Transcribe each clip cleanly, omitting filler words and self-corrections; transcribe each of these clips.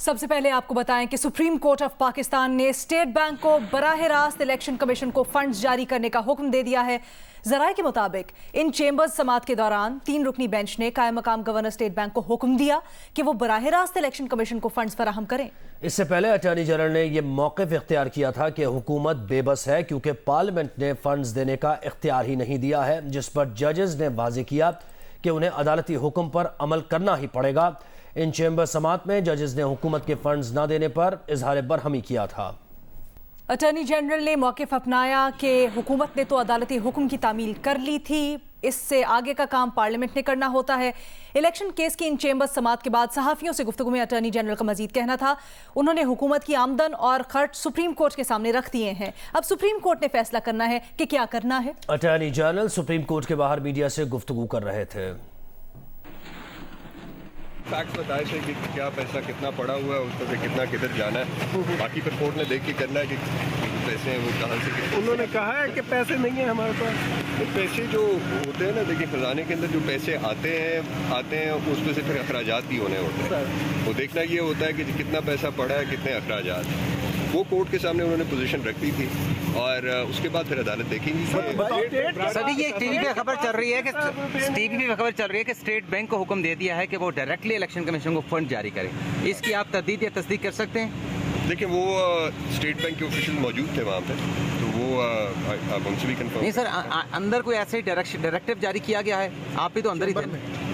सबसे पहले आपको बताएं कि सुप्रीम कोर्ट ऑफ पाकिस्तान ने स्टेट बैंक को बराह रास्त इलेक्शन कमीशन को फंड्स जारी करने का हुक्म दे दिया है। जराये के मुताबिक इन चेंबर्स समाअत के दौरान 3 रुकनी बेंच ने कायम मकाम गवर्नर स्टेट बैंक को हुक्म दिया कि वो बराह रास्त इलेक्शन कमीशन को फंड्स फराहम करें। इससे पहले अटॉर्नी जनरल ने यह मौक़िफ़ इख्तियार किया था कि हुकूमत बेबस है क्योंकि पार्लियामेंट ने फंड्स देने का इख्तियार ही नहीं दिया है, जिस पर जजेस ने वाज़ेह किया कि उन्हें अदालती हुक्म पर अमल करना ही पड़ेगा। इन चेंबर समाअत में जजेस ने हुकूमत के फंड्स न देने पर इजहार बरहमी किया था। अटॉर्नी जनरल ने मौक़िफ़ अपनाया कि हुकूमत ने तो अदालती हुक्म की तामील कर ली थी, इससे आगे का काम पार्लियामेंट ने करना होता है। इलेक्शन केस की इन चेंबर समाअत के बाद सहाफ़ियों से गुफ्तगू में अटॉर्नी जनरल का मजीद कहना था, उन्होंने हुकूमत की आमदन और खर्च सुप्रीम कोर्ट के सामने रख दिए हैं, अब सुप्रीम कोर्ट ने फैसला करना है कि क्या करना है। अटॉर्नी जनरल सुप्रीम कोर्ट के बाहर मीडिया से गुफ्तगू कर रहे थे। फैक्ट्स बताए थे कि क्या पैसा कितना पड़ा हुआ है, उसमें से कितना किधर जाना है, बाकी फिर कोर्ट ने देख के करना है कि पैसे हैं वो कहाँ से। उन्होंने कहा है कि पैसे नहीं है हमारे पास। तो पैसे जो होते हैं ना, देखिए खजाने के अंदर जो पैसे आते हैं उसमें से फिर अखराजात भी होने होते हैं। वो देखना ये होता है कि कितना पैसा पड़ा है, कितने अखराजात। वो कोर्ट के सामने उन्होंने पोजीशन रख दी थी और उसके बाद फिर अदालत देखेंगी। सर ये टीवी पे खबर चल रही है कि स्टेट बैंक को हुक्म दे दिया है कि वो डायरेक्टली इलेक्शन कमीशन को फंड जारी करे, इसकी आप तस्दीक या तस्दीक कर सकते हैं? देखिए वो स्टेट बैंक के ऑफिशियल मौजूद थे वहाँ पे, तो वो आप उनसे भी कंफर्म। नहीं सर, अंदर कोई ऐसे डायरेक्टिव जारी किया गया है? आप भी तो अंदर ही थे।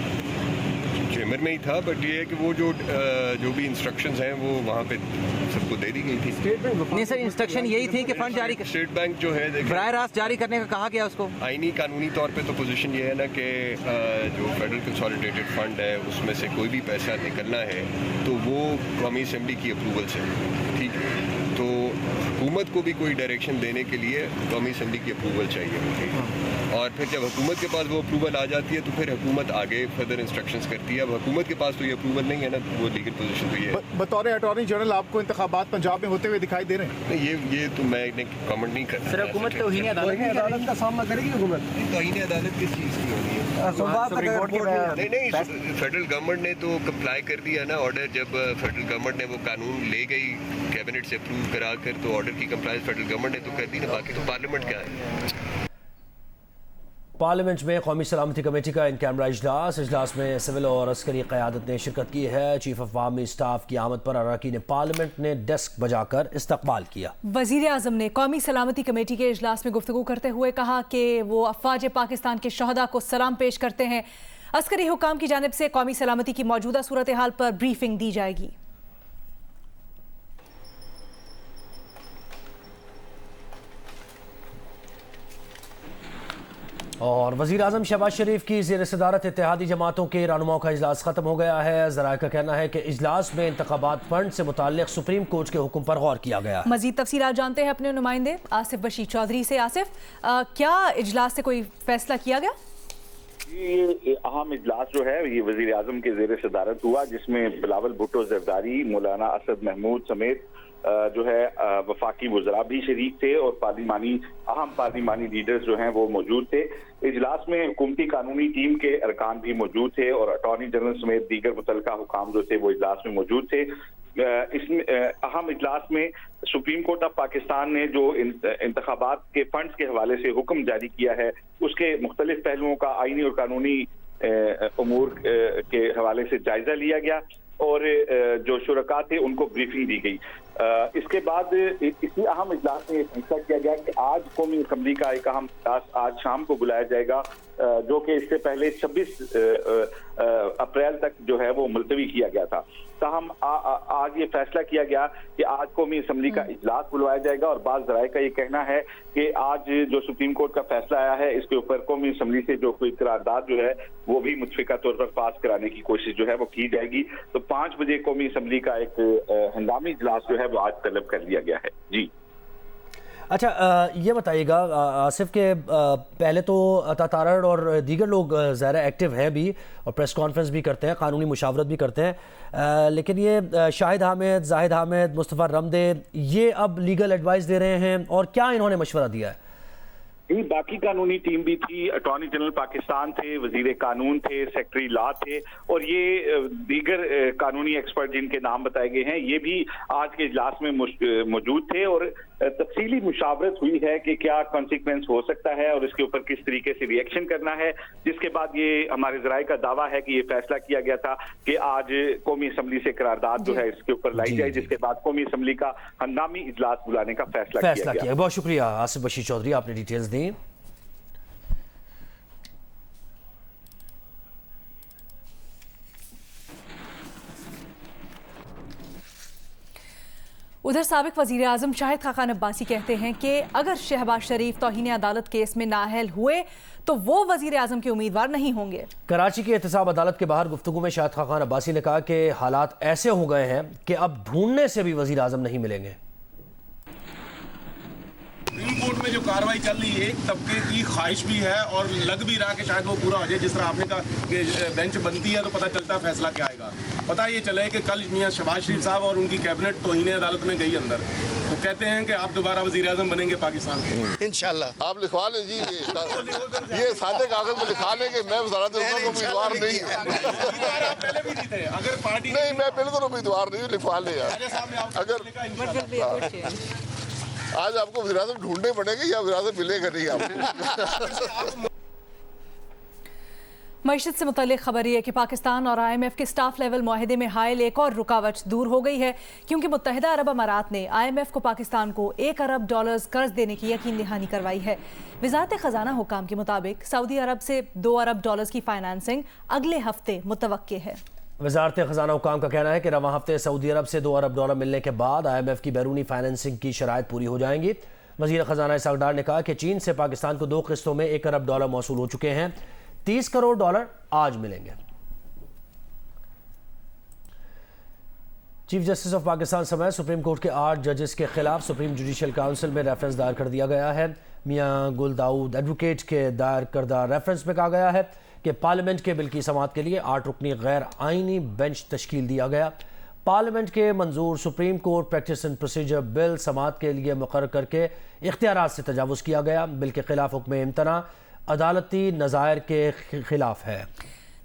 चेम्बर में ही था, बट ये है कि वो जो भी इंस्ट्रक्शंस हैं वो वहाँ पे सबको दे दी गई थी। नहीं सर, इंस्ट्रक्शन यही थी कि फंड जारी स्टेट बैंक जो है बराह रास्त जारी करने का कहा गया उसको। आईनी कानूनी तौर पे तो पोजीशन ये है ना कि जो फेडरल कंसोलिडेटेड फंड है उसमें से कोई भी पैसा निकलना है तो वो कौमी असेंबली की अप्रूवल से, ठीक है। तो हुकूमत को भी कोई डायरेक्शन देने के लिए कौमी असेंबली की अप्रूवल चाहिए, और फिर जब हुकूमत के पास वो अप्रूवल आ जाती है तो फिर हुकूमत आगे फर्दर इंस्ट्रक्शंस करती है। अब हुकूमत के पास तो ये अप्रूवल नहीं है ना, वो लीगल पोजीशन तो ये है। बतौर अटॉर्नी जनरल आपको इंतखाबात पंजाब में होते हुए दिखाई दे रहे हैं? नहीं, ये तो मैं कमेंट नहीं कर सकता। हुकूमत तौहीन अदालत का सामना करेगी हुकूमत? तौहीन अदालत किस चीज़ की होनी है? नहीं, फेडरल गवर्नमेंट ने तो कंप्लाई कर दिया ना ऑर्डर। जब फेडरल गवर्नमेंट ने वो कानून ले गई कैबिनेट से अप्रूव करा कर, तो ऑर्डर की कंप्लायंस फेडरल गवर्नमेंट ने तो कर दी ना, बाकी तो पार्लियामेंट क्या है। पार्लियामेंट में कौमी सलामती कमेटी का इन कैमरा इजलास में सिविल और अस्करी क़यादत ने शिरकत की है। चीफ ऑफ आर्मी स्टाफ की आमद पर अरकान पार्लियामेंट ने डेस्क बजाकर इस्तकबाल किया। वज़ीर आज़म ने कौमी सलामती कमेटी के इजलास में गुफ्तगू करते हुए कहा कि वो अफ़वाज पाकिस्तान के शहदा को सलाम पेश करते हैं। अस्करी हुकाम की जानिब से कौमी सलामती की मौजूदा सूरत हाल पर ब्रीफिंग दी जाएगी। और वज़ीर आज़म शहबाज शरीफ की ज़ेर सदारत इत्तेहादी जमातों के रहनुमाओं का इजलास ख़त्म हो गया है। ज़राए का कहना है कि इजलास में इंतखाबात फंड से मुताल्लिक़ सुप्रीम कोर्ट के हुक्म पर गौर किया गया। मज़ीद तफसीलात जानते हैं अपने नुमाइंदे आसिफ बशीर चौधरी से। आसिफ, क्या इजलास से कोई फैसला किया गया? ये अहम इजलास जो है ये वज़ीर आज़म के ज़ेर सदारत हुआ, जिसमें बिलावल भुट्टो ज़रदारी, मौलाना असद महमूद समेत जो है वफाकी वज़रा भी शरीक थे और अहम पार्लिमानी लीडर्स जो हैं वो मौजूद थे। इजलास में हुकूमती कानूनी टीम के अरकान भी मौजूद थे और अटॉर्नी जनरल समेत दीगर मुतल्लिका हुकाम जो थे वो इजलास में मौजूद थे। इसमें अहम इजलास में सुप्रीम कोर्ट ऑफ पाकिस्तान ने जो इंतखाबात के फंड्स के हवाले से हुक्म जारी किया है उसके मुख्तलिफ पहलुओं का आईनी और कानूनी उमूर के हवाले से जायजा लिया गया और जो शुरका थे उनको ब्रीफिंग दी गई। इसके बाद इसी अहम इजलास में फैसला किया गया कि आज कौमी असम्बली का एक अहम इजलास आज शाम को बुलाया जाएगा, जो कि इससे पहले 26 अप्रैल तक जो है वो मुलतवी किया गया था। ताहम आज ये फैसला किया गया कि आज कौमी असम्बली का इजलास बुलवाया जाएगा और बाज़ ज़राए का ये कहना है कि आज जो सुप्रीम कोर्ट का फैसला आया है इसके ऊपर कौमी असम्बली से जो कोई करारदाद जो है वो भी मुतफ़िका तौर पर पास कराने की कोशिश जो है वो की जाएगी। तो 5 बजे कौमी असम्बली का एक हंगामी इजलास जो है वो आज तलब कर लिया गया है। जी अच्छा, ये बताइएगा आसिफ के पहले तो तातारड़ और दीगर लोग ज़ाहिर एक्टिव हैं भी और प्रेस कॉन्फ्रेंस भी करते हैं, कानूनी मुशावरत भी करते हैं, लेकिन ये शाहिद हामिद, जाहिद हामिद, मुस्तफ़ा रमदे ये अब लीगल एडवाइस दे रहे हैं और क्या इन्होंने मशवरा दिया है? जी, बाकी कानूनी टीम भी थी, अटॉर्नी जनरल पाकिस्तान थे, वजीर कानून थे, सेक्रेटरी लॉ थे और ये दीगर कानूनी एक्सपर्ट जिनके नाम बताए गए हैं, ये भी आज के इजलास में मौजूद थे और तफसीली मुशावरत हुई है कि क्या कॉन्सिक्वेंस हो सकता है और इसके ऊपर किस तरीके से रिएक्शन करना है। जिसके बाद ये हमारे जराए का दावा है कि ये फैसला किया गया था कि आज कौमी असम्बली से करारदाद जो है इसके ऊपर लाई जाए, जिसके बाद कौमी असम्बली का हंगामी इजलास बुलाने का फैसला किया गया। बहुत शुक्रिया आसिफ बशीर चौधरी, आपने डिटेल्स दी। उधर साबिक वजीर आजम शाहिद खाकान अब्बासी कहते हैं कि अगर शहबाज शरीफ तौहीन अदालत केस में नाअहल हुए तो वो वजीर आजम के उम्मीदवार नहीं होंगे। कराची की एहतसाब अदालत के बाहर गुफ्तगू में शाहिद खाकान अब्बासी ने कहा कि हालात ऐसे हो गए हैं कि अब ढूंढने से भी वजीर आजम नहीं मिलेंगे। सुप्रीम कोर्ट में जो कार्रवाई चल रही है, एक तबके की ख्वाहिश भी है और लग भी रहा कि शायद वो पूरा हो जाए। जिस तरह आपने कहा कि बेंच बनती है तो पता चलता है फैसला क्या आएगा। पता ये चले कि कल मियां शहबाज शरीफ साहब और उनकी कैबिनेट तौहीन अदालत में गई अंदर, तो कहते हैं कि आप दोबारा वजीर आजम बनेंगे पाकिस्तान के। इंशाल्लाह आप लिखवा लें जी, ये सादे कागज में लिखा लें कि मैं वज़ारत उम्मीदवार नहीं आप पहले भी नहीं थे, अगर पार्टी नहीं, मैं बिल्कुल उम्मीदवार नहीं, लिखवा लें यार। अगर आज आपको वज़ीर आज़म ढूंढने पड़ेंगे या वज़ीर आज़म मिलेगा नहीं आपको। मईशत से मुतल्लिक खबर यह है कि पाकिस्तान और IMF के स्टाफ लेवल मुआहदे में हायल एक और रुकावट दूर हो गई है, क्योंकि मुत्तहिदा अरब अमारात ने IMF को पाकिस्तान को $1 अरब कर्ज देने की यकीन दहानी करवाई है। वज़ारत ख़जाना हुकाम के मुताबिक सऊदी अरब से $2 अरब की फाइनेंसिंग अगले हफ्ते मुतवक्के है। वज़ारत ख़जाना हुकाम का कहना है कि रवां हफ्ते सऊदी अरब से $2 अरब मिलने के बाद IMF की बैरूनी फाइनेंसिंग की शराइत पूरी हो जाएंगी। वज़ीर ख़जाना इसहाक डार ने कहा कि चीन से पाकिस्तान को 2 किस्तों में $1 अरब मौसूल हो चुके हैं। $30 करोड़ आज मिलेंगे। चीफ जस्टिस ऑफ पाकिस्तान समेत सुप्रीम कोर्ट के 8 जजेस के खिलाफ सुप्रीम जुडिशल काउंसिल में रेफरेंस दायर कर दिया गया है। मियां गुल दाऊद एडवोकेट के दायर करदा रेफरेंस में कहा गया है कि पार्लियामेंट के बिल की समाअत के लिए 8 रुकनी गैर आइनी बेंच तश्कील दिया गया। पार्लियामेंट के मंजूर supreme court practice and procedure bill समाअत के लिए मुकर्रर करके इख्तियारात से तजावुज़ किया गया। बिल के खिलाफ हुक्म इम्तना अदालती नज़ायर के खिलाफ है।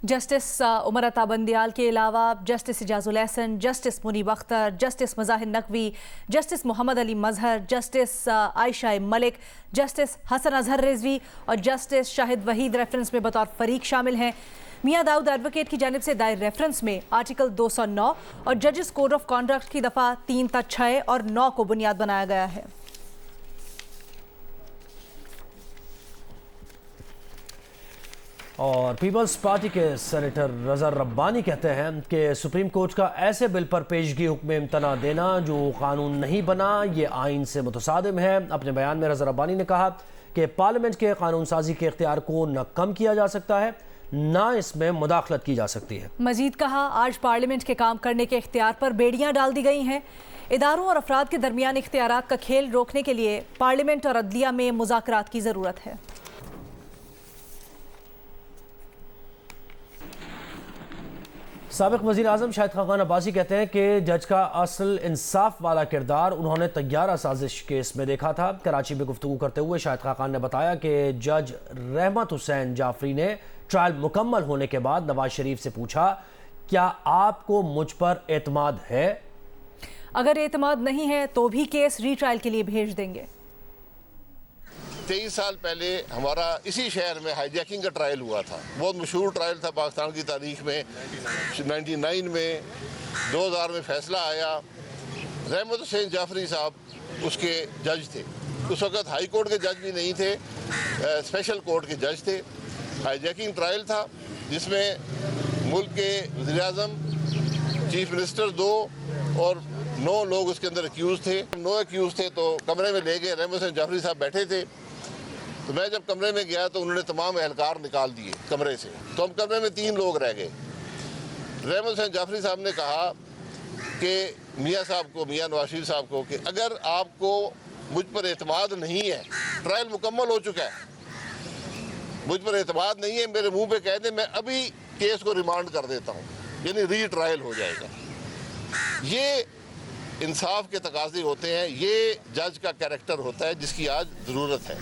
जस्टिस उमर अता बंदियाल के अलावा justice Ijazul Ahsan, justice Munib Akhtar, justice Mazahar Naqvi, justice Mohammad Ali Mazhar, justice Ayesha Malik, justice Hasan Azhar Rizvi और जस्टिस शाहिद वहीद रेफरेंस में बतौर फरीक शामिल हैं। मियां दाऊद एडवोकेट की जानिब से दायर रेफरेंस में आर्टिकल 209 और जजेस कोड ऑफ कॉन्डक्ट की दफ़ा 3 6 और 9 को बुनियाद बनाया गया है। और पीपल्स पार्टी के सेनेटर रज़ा रब्बानी कहते हैं कि सुप्रीम कोर्ट का ऐसे बिल पर पेशगी हुक्म इम्तना देना जो कानून नहीं बना, ये आइन से मुतसादिम है। अपने बयान में रज़ा रब्बानी ने कहा कि पार्लियामेंट के कानून साजी के इख्तियार को न कम किया जा सकता है, ना इसमें मुदाखलत की जा सकती है। मजीद कहा, आज पार्लियामेंट के काम करने के इख्तियार पर बेड़ियां डाल दी गई हैं। इदारों और अफराद के दरमियान इख्तियारात का खेल रोकने के लिए पार्लियामेंट और अदलिया में मुज़ाकरात की ज़रूरत है। साबिक वज़ीर आज़म शाहिद खाकान अब्बासी कहते हैं कि जज का असल इंसाफ वाला किरदार उन्होंने तैयारा साजिश केस में देखा था। कराची में गुफ्तगू करते हुए शाहिद खाकान ने बताया कि जज रहमत हुसैन जाफरी ने ट्रायल मुकम्मल होने के बाद नवाज शरीफ से पूछा, क्या आपको मुझ पर एतमाद है? अगर एतमाद नहीं है तो भी केस रीट्रायल के लिए भेज देंगे। 23 साल पहले हमारा इसी शहर में हाईजैकिंग का ट्रायल हुआ था। बहुत मशहूर ट्रायल था पाकिस्तान की तारीख में। 99 में 2000 में फैसला आया। रहमत हुसैन जाफरी साहब उसके जज थे। उस वक़्त हाई कोर्ट के जज भी नहीं थे, स्पेशल कोर्ट के जज थे। हाईजैकिंग ट्रायल था जिसमें मुल्क के वज़ीर आज़म, चीफ मिनिस्टर 2 और 9 लोग उसके अंदर एक्यूज़ थे। 9 एक्यूज़ थे तो कमरे में ले गए। रहमत हुसैन जाफरी साहब बैठे थे, तो मैं जब कमरे में गया तो उन्होंने तमाम एहलकार निकाल दिए कमरे से। तो हम कमरे में 3 लोग रह गए। रहमत हुसैन जाफरी साहब ने कहा कि मियाँ साहब को, मियाँ नवाज शरीफ साहब को, कि अगर आपको मुझ पर एतमाद नहीं है, ट्रायल मुकम्मल हो चुका है, मुझ पर एतमाद नहीं है, मेरे मुंह पे कह दें, मैं अभी केस को रिमांड कर देता हूँ, यानी री ट्रायल हो जाएगा। ये इंसाफ के तकाज़े होते हैं, ये जज का कैरेक्टर होता है जिसकी आज ज़रूरत है।